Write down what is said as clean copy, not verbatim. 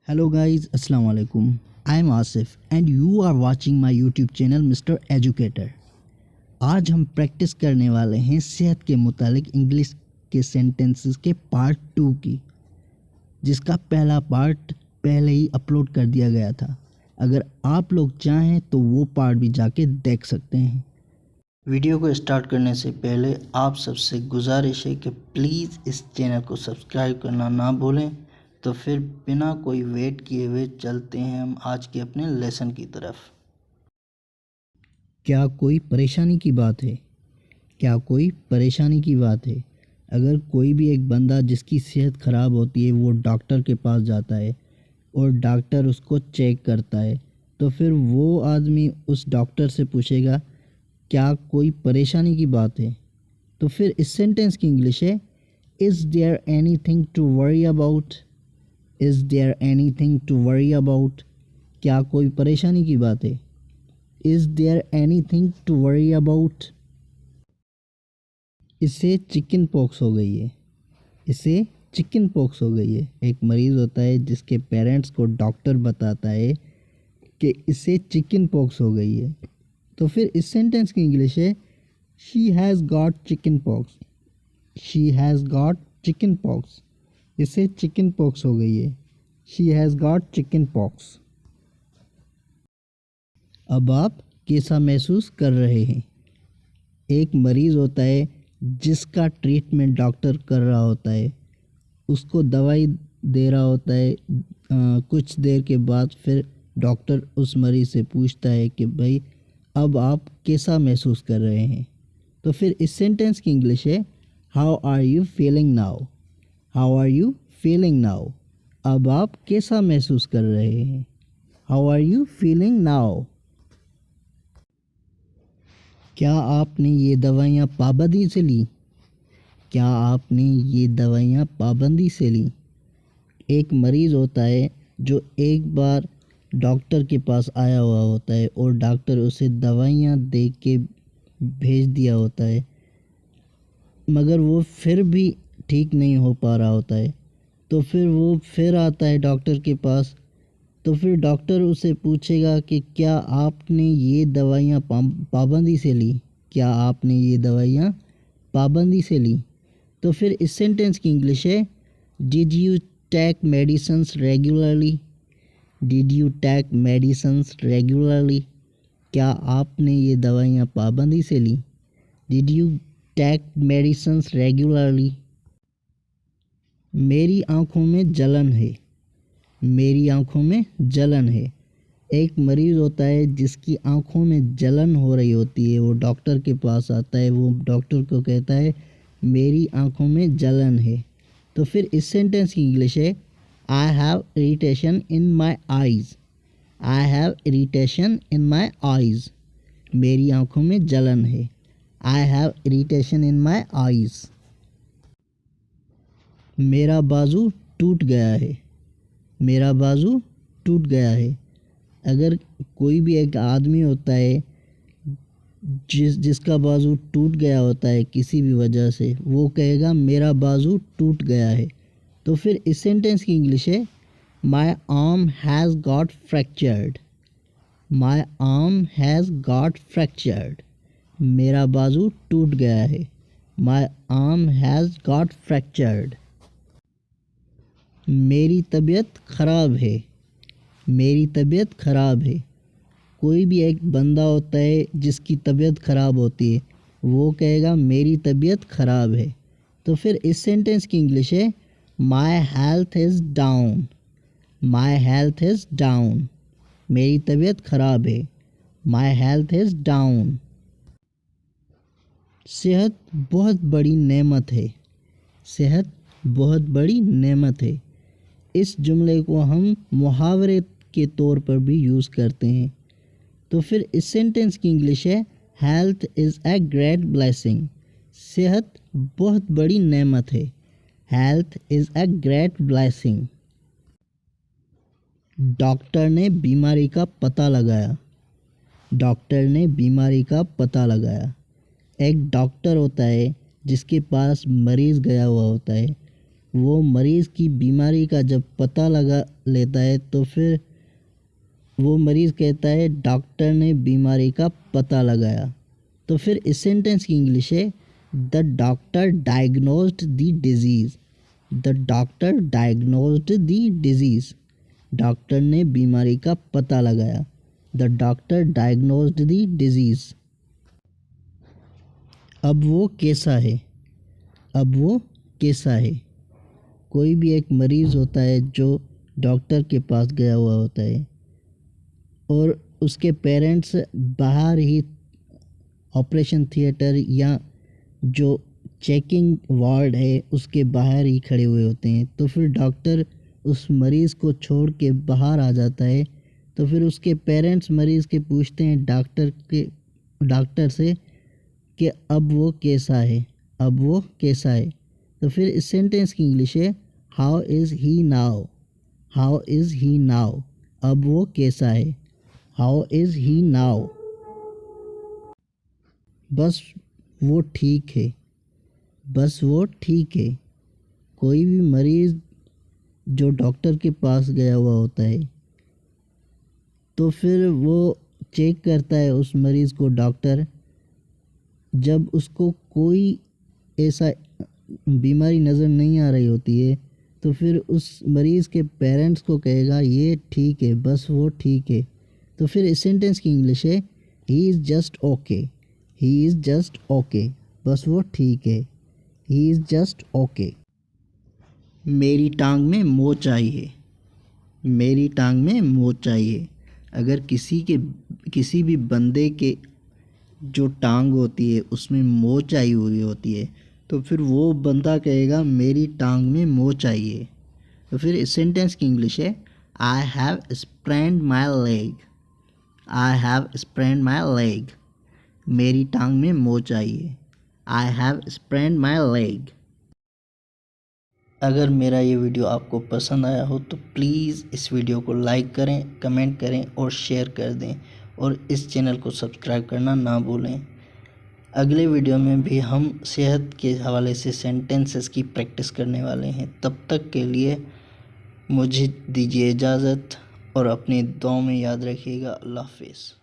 Hello guys, Assalamu alaikum. I am Asif and you are watching my YouTube channel Mr. Educator. आज हम practice करने वाले हैं सेहत के मुतालिक इंग्लिश के सेंटेंसेस के पार्ट 2 की, जिसका पहला पार्ट पहले ही अपलोड कर दिया गया था। अगर आप लोग चाहें तो वो पार्ट भी जाके देख सकते हैं। वीडियो को स्टार्ट करने से पहले आप सबसे गुजारिश है कि प्लीज़ इस चैनल को सब्सक्राइब करना ना भूलें। तो फिर बिना कोई वेट किए हुए चलते हैं हम आज के अपने लेसन की तरफ। क्या कोई परेशानी की बात है? क्या कोई परेशानी की बात है? अगर कोई भी एक बंदा जिसकी सेहत ख़राब होती है वो डॉक्टर के पास जाता है और डॉक्टर उसको चेक करता है, तो फिर वो आदमी उस डॉक्टर से पूछेगा क्या कोई परेशानी की बात है? तो फिर इस सेंटेंस की इंग्लिश है is there anything to worry about? Is there anything to worry about? क्या कोई परेशानी की बात है? Is there anything to worry about? इसे चिकन पॉक्स हो गई है। इसे चिकन पॉक्स हो गई है। एक मरीज़ होता है जिसके पेरेंट्स को डॉक्टर बताता है कि इसे चिकन पॉक्स हो गई है। तो फिर इस सेंटेंस की इंग्लिश है she has got chicken pox. She has got chicken pox. इसे चिकन पॉक्स हो गई है। She has got chicken pox. अब आप कैसा महसूस कर रहे हैं? एक मरीज़ होता है जिसका ट्रीटमेंट डॉक्टर कर रहा होता है, उसको दवाई दे रहा होता है। कुछ देर के बाद फिर डॉक्टर उस मरीज़ से पूछता है कि भाई अब आप कैसा महसूस कर रहे हैं? तो फिर इस सेंटेंस की इंग्लिश है how are you feeling now? How are you feeling now? अब आप कैसा महसूस कर रहे हैं? How are you feeling now? क्या आपने ये दवाइयाँ पाबंदी से ली? क्या आपने ये दवाइयाँ पाबंदी से ली? एक मरीज़ होता है जो एक बार डॉक्टर के पास आया हुआ होता है और डॉक्टर उसे दवाइयाँ दे के भेज दिया होता है, मगर वो फिर भी ठीक नहीं हो पा रहा होता है। तो फिर वो फिर आता है डॉक्टर के पास। तो फिर डॉक्टर उसे पूछेगा कि क्या आपने ये दवाइयाँ पाबंदी से ली? क्या आपने ये दवाइयाँ पाबंदी से ली? तो फिर इस सेंटेंस की इंग्लिश है did you take medicines regularly? Did you take medicines regularly? क्या आपने ये दवाइयाँ पाबंदी से ली? Did you take medicines regularly? मेरी आँखों में जलन है। मेरी आँखों में जलन है। एक मरीज़ होता है जिसकी आँखों में जलन हो रही होती है, वो डॉक्टर के पास आता है, वो डॉक्टर को कहता है मेरी आँखों में जलन है। तो फिर इस सेंटेंस की इंग्लिश है I have irritation in my eyes. I have irritation in my eyes. मेरी आँखों में जलन है। I have irritation in my eyes. मेरा बाजू टूट गया है। मेरा बाजू टूट गया है। अगर कोई भी एक आदमी होता है जिसका बाजू टूट गया होता है किसी भी वजह से, वो कहेगा मेरा बाजू टूट गया है। तो फिर इस सेंटेंस की इंग्लिश है माई arm has got fractured. My arm has got fractured. मेरा बाजू टूट गया है। माई आर्म हैज़ गॉट फ्रैक्चर्ड। मेरी तबीयत ख़राब है। मेरी तबीयत ख़राब है। कोई भी एक बंदा होता है जिसकी तबीयत ख़राब होती है, वो कहेगा मेरी तबीयत ख़राब है। तो फिर इस सेंटेंस की इंग्लिश है my health is down. My health is down. मेरी तबीयत ख़राब है। My health is down. सेहत बहुत बड़ी नेमत है। सेहत बहुत बड़ी नेमत है। इस जुमले को हम मुहावरे के तौर पर भी यूज़ करते हैं। तो फिर इस सेंटेंस की इंग्लिश है health is a great blessing. सेहत बहुत बड़ी नेमत है। Health is a great blessing. Doctor ने बीमारी का पता लगाया। डॉक्टर ने बीमारी का पता लगाया। एक डॉक्टर होता है जिसके पास मरीज़ गया हुआ होता है। वो मरीज़ की बीमारी का जब पता लगा लेता है तो फिर वो मरीज़ कहता है डॉक्टर ने बीमारी का पता लगाया। तो फिर इस सेंटेंस की इंग्लिश है the doctor diagnosed the disease. The doctor diagnosed the disease. Doctor ने बीमारी का पता लगाया। The doctor diagnosed the disease. अब वो कैसा है। अब वो कैसा है। कोई भी एक मरीज़ होता है जो डॉक्टर के पास गया हुआ होता है और उसके पेरेंट्स बाहर ही ऑपरेशन थिएटर या जो चेकिंग वार्ड है उसके बाहर ही खड़े हुए होते हैं। तो फिर डॉक्टर उस मरीज़ को छोड़ के बाहर आ जाता है। तो फिर उसके पेरेंट्स मरीज़ के पूछते हैं डॉक्टर से कि अब वो कैसा है। अब वो कैसा है। तो फिर इस सेंटेंस की इंग्लिश है how is he now. How is he now. अब वो कैसा है। How is he now. बस वो ठीक है। बस वो ठीक है। कोई भी मरीज़ जो डॉक्टर के पास गया हुआ होता है तो फिर वो चेक करता है उस मरीज़ को डॉक्टर। जब उसको कोई ऐसा बीमारी नज़र नहीं आ रही होती है तो फिर उस मरीज़ के पेरेंट्स को कहेगा ये ठीक है। बस वो ठीक है। तो फिर इस सेंटेंस की इंग्लिश है he is just okay. He is just okay. बस वो ठीक है। He is just okay. मेरी टांग में मोच आई है। मेरी टांग में मोच आई है। अगर किसी भी बंदे के जो टांग होती है उसमें मोच आई हुई होती है तो फिर वो बंदा कहेगा मेरी टांग में मोच आई है। तो फिर इस सेंटेंस की इंग्लिश है I have sprained my leg. I have sprained my leg. मेरी टांग में मोच आई है। I have sprained my leg. अगर मेरा ये वीडियो आपको पसंद आया हो तो प्लीज़ इस वीडियो को लाइक करें, कमेंट करें और शेयर कर दें और इस चैनल को सब्सक्राइब करना ना भूलें। अगले वीडियो में भी हम सेहत के हवाले से सेंटेंसेस की प्रैक्टिस करने वाले हैं। तब तक के लिए मुझे दीजिए इजाज़त और अपनी दुआओं में याद रखिएगा। अल्लाह हाफ़िज़।